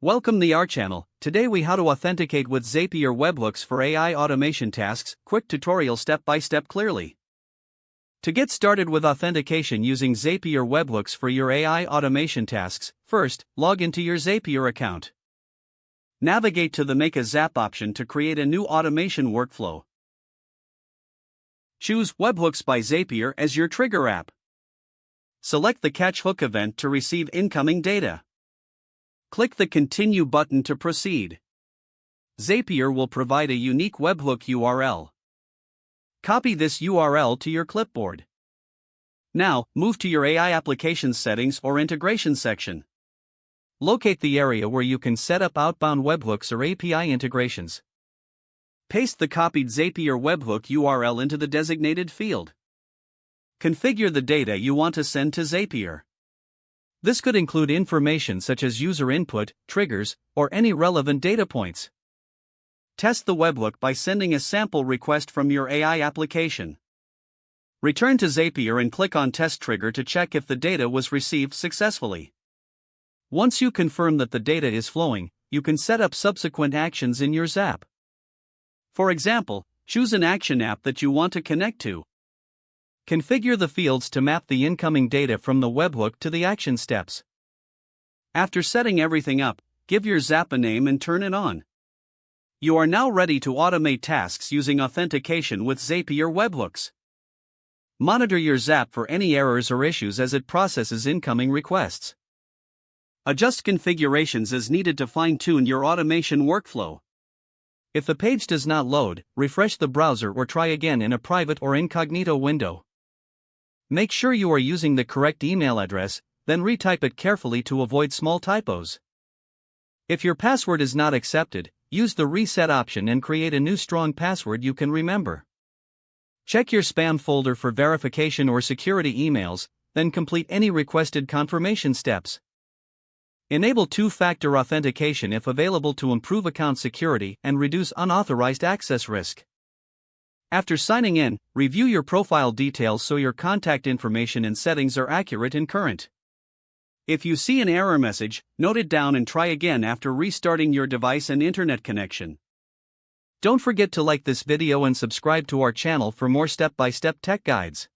Welcome to our channel. Today we how to authenticate with Zapier Webhooks for AI automation tasks. Quick tutorial step by step clearly. To get started with authentication using Zapier Webhooks for your AI automation tasks, first, log into your Zapier account. Navigate to the Make a Zap option to create a new automation workflow. Choose Webhooks by Zapier as your trigger app. Select the Catch Hook event to receive incoming data. Click the Continue button to proceed. Zapier will provide a unique webhook URL. Copy this URL to your clipboard. Now, move to your AI application settings or integration section. Locate the area where you can set up outbound webhooks or API integrations. Paste the copied Zapier webhook URL into the designated field. Configure the data you want to send to Zapier. This could include information such as user input, triggers, or any relevant data points. Test the webhook by sending a sample request from your AI application. Return to Zapier and click on Test Trigger to check if the data was received successfully. Once you confirm that the data is flowing, you can set up subsequent actions in your Zap. For example, choose an action app that you want to connect to. Configure the fields to map the incoming data from the webhook to the action steps. After setting everything up, give your Zap a name and turn it on. You are now ready to automate tasks using authentication with Zapier Webhooks. Monitor your Zap for any errors or issues as it processes incoming requests. Adjust configurations as needed to fine-tune your automation workflow. If the page does not load, refresh the browser or try again in a private or incognito window. Make sure you are using the correct email address, then retype it carefully to avoid small typos. If your password is not accepted, use the reset option and create a new strong password you can remember. Check your spam folder for verification or security emails, then complete any requested confirmation steps. Enable two-factor authentication if available to improve account security and reduce unauthorized access risk. After signing in, review your profile details so your contact information and settings are accurate and current. If you see an error message, note it down and try again after restarting your device and internet connection. Don't forget to like this video and subscribe to our channel for more step-by-step tech guides.